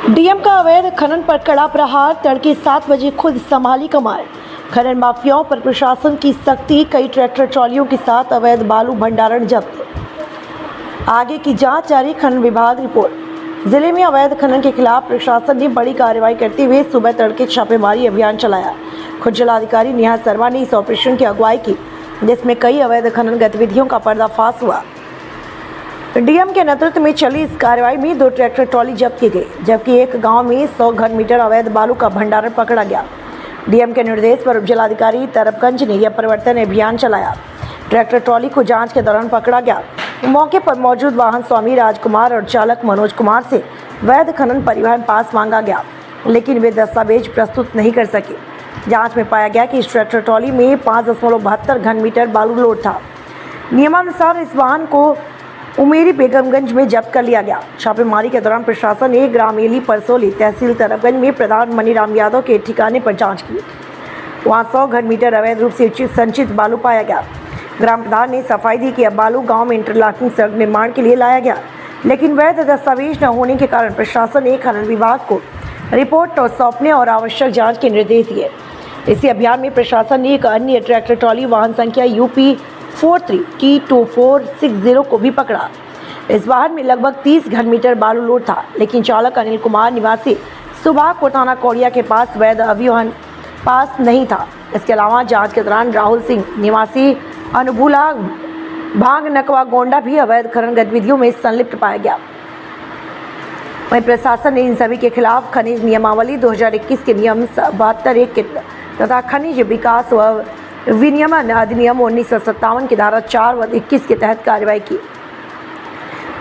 DM का अवैध खनन पर कड़ा प्रहार। तड़के 7 बजे खुद संभाली कमान। खनन माफियाओं पर प्रशासन की सख्ती। कई ट्रैक्टर ट्रॉलियों के साथ अवैध बालू भंडारण जब्त। आगे की जांच जारी। खनन विभाग रिपोर्ट। जिले में अवैध खनन के खिलाफ प्रशासन ने बड़ी कार्रवाई करते हुए सुबह तड़के छापेमारी अभियान चलाया। खुद जिलाधिकारी नेहा शर्मा ने इस ऑपरेशन की अगुवाई की, जिसमें कई अवैध खनन गतिविधियों का पर्दाफाश हुआ। डीएम के नेतृत्व में चली इस कार्रवाई में 2 ट्रैक्टर ट्रॉली जब्त की गई, जबकि एक गांव में 100 घन मीटर अवैध बालू का भंडारण पकड़ा गया। डीएम के निर्देश पर उपजिलाधिकारी तरबगंज ने यह परिवर्तन अभियान चलाया। ट्रैक्टर ट्रॉली को जांच के दौरान पकड़ा गया। मौके पर मौजूद वाहन स्वामी राजकुमार और चालक मनोज कुमार से वैध खनन परिवहन पास मांगा गया, लेकिन वे दस्तावेज प्रस्तुत नहीं कर सके। जाँच में पाया गया कि इस ट्रैक्टर ट्रॉली में 5.72 घन मीटर बालू लोड था। नियमानुसार इस वाहन को उमेरी बेगमगंज में जब्त कर लिया गया। छापेमारी के दौरान प्रशासन ने ग्राम एली परसोली तहसील तरबगंज में प्रधान मनीराम यादव के ठिकाने पर जांच की। वहां 100 घन मीटर अवैध रूप से संचित बालू पाया गया। ग्राम प्रधान ने सफाई दी कि अब बालू गांव में इंटरलॉकिंग सड़क निर्माण के लिए लाया गया, लेकिन वैध दस्तावेज न होने के कारण प्रशासन ने खनन विभाग को रिपोर्ट सौंपने और आवश्यक जाँच के निर्देश दिए। इसी अभियान में प्रशासन ने एक अन्य ट्रैक्टर ट्रॉली वाहन संख्या UP 43T2460 को भी पकड़ा। इस वाहन में लगभग 30 घन मीटर बालू लोड था, लेकिन चालक अनिल कुमार निवासी सुबह कोटाना कोड़िया के पास वैध अभियान पास नहीं था। इसके अलावा जांच के दौरान राहुल सिंह निवासी अनुभूला भांग नकवा गोंडा भी अवैध खनन गतिविधियों में संलिप्त पाया गया। वहीं प्रशासन ने इन सभी के खिलाफ खनिज नियमावली 2021 के नियम 72(1) के तथा खनिज विकास व विनियमन अधिनियम 1957 की धारा 4 व 21 के तहत कार्रवाई की।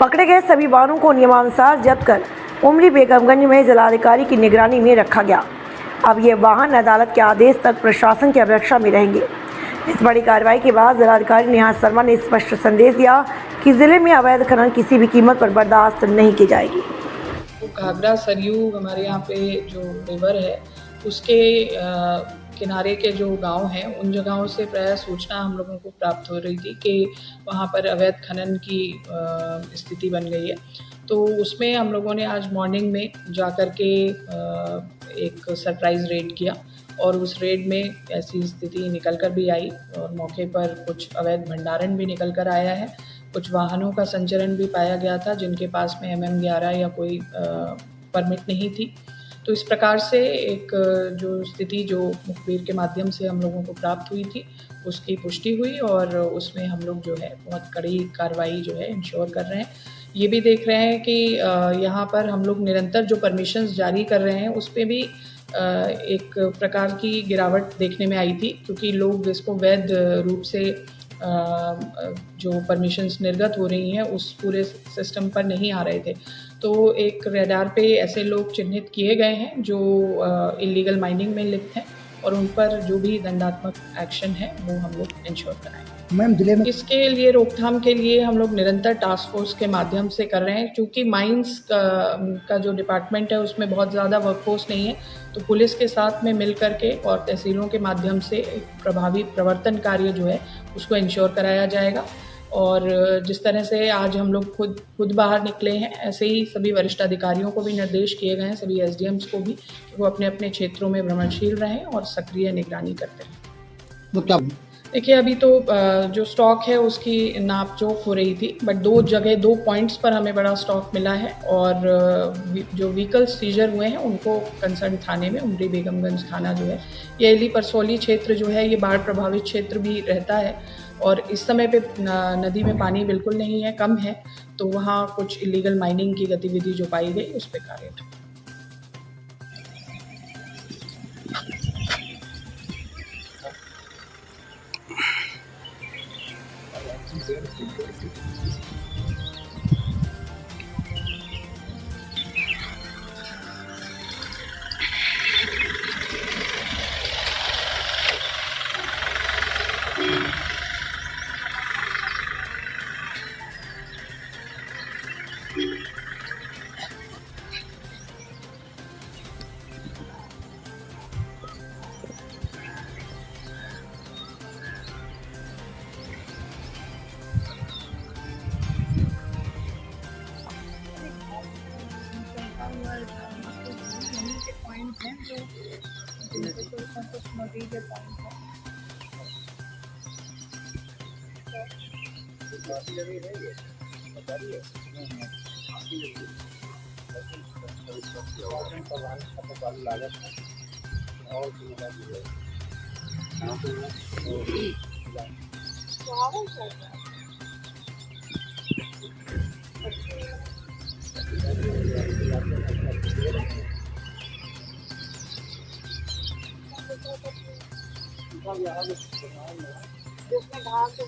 पकड़े गए सभी वाहनों को नियमानुसार जब्त कर उमरी बेगमगंज में जिलाधिकारी की निगरानी में रखा गया। अब ये वाहन अदालत के आदेश तक प्रशासन की अपेक्षा में रहेंगे। इस बड़ी कार्रवाई के बाद जिलाधिकारी नेहा शर्मा ने स्पष्ट संदेश दिया कि जिले में अवैध खनन किसी भी कीमत पर बर्दाश्त नहीं की जाएगी। घाघरा सरयू हमारे यहाँ पे जो रिवर है उसके किनारे के जो गांव हैं उन जगहों से प्रायः सूचना हम लोगों को प्राप्त हो रही थी कि वहाँ पर अवैध खनन की स्थिति बन गई है। तो उसमें हम लोगों ने आज मॉर्निंग में जाकर के एक सरप्राइज़ रेड किया और उस रेड में ऐसी स्थिति निकल कर भी आई और मौके पर कुछ अवैध भंडारण भी निकल कर आया है। कुछ वाहनों का संचरण भी पाया गया था जिनके पास में MM11 या कोई परमिट नहीं थी। तो इस प्रकार से एक जो स्थिति जो मुखबिर के माध्यम से हम लोगों को प्राप्त हुई थी उसकी पुष्टि हुई और उसमें हम लोग जो है बहुत कड़ी कार्रवाई जो है इंश्योर कर रहे हैं। ये भी देख रहे हैं कि यहाँ पर हम लोग निरंतर जो परमिशंस जारी कर रहे हैं उस पर भी एक प्रकार की गिरावट देखने में आई थी, क्योंकि लोग इसको वैध रूप से जो परमिशंस निर्गत हो रही हैं उस पूरे सिस्टम पर नहीं आ रहे थे। तो एक रडार पे ऐसे लोग चिन्हित किए गए हैं जो इलीगल माइनिंग में लिप्त हैं और उन पर जो भी दंडात्मक एक्शन है वो हम लोग इंश्योर कराएंगे। मैम जिले में इसके लिए रोकथाम के लिए हम लोग निरंतर टास्क फोर्स के माध्यम से कर रहे हैं। क्योंकि माइंस का जो डिपार्टमेंट है उसमें बहुत ज़्यादा वर्कफोर्स नहीं है, तो पुलिस के साथ में मिल करके और तहसीलों के माध्यम से प्रभावी प्रवर्तन कार्य जो है उसको इंश्योर कराया जाएगा। और जिस तरह से आज हम लोग खुद बाहर निकले हैं, ऐसे ही सभी वरिष्ठ अधिकारियों को भी निर्देश किए गए हैं, सभी SDMs को भी, कि वो अपने अपने क्षेत्रों में भ्रमणशील रहें और सक्रिय निगरानी करते रहें। तो क्या देखिए, अभी तो जो स्टॉक है उसकी नाप जोख हो रही थी, बट 2 पॉइंट्स पर हमें बड़ा स्टॉक मिला है और जो व्हीकल्स सीजर हुए हैं उनको कंसर्न थाने में, उमरी बेगमगंज थाना जो है, ये एली परसोली क्षेत्र जो है ये बाढ़ प्रभावित क्षेत्र भी रहता है और इस समय पे नदी में पानी बिल्कुल नहीं है, कम है, तो वहाँ कुछ इलीगल माइनिंग की गतिविधि जो पाई गई उस पर कार्य पॉइंट हैं जो जिनसे कुछ नोटिस पॉइंट है। जिसमें घास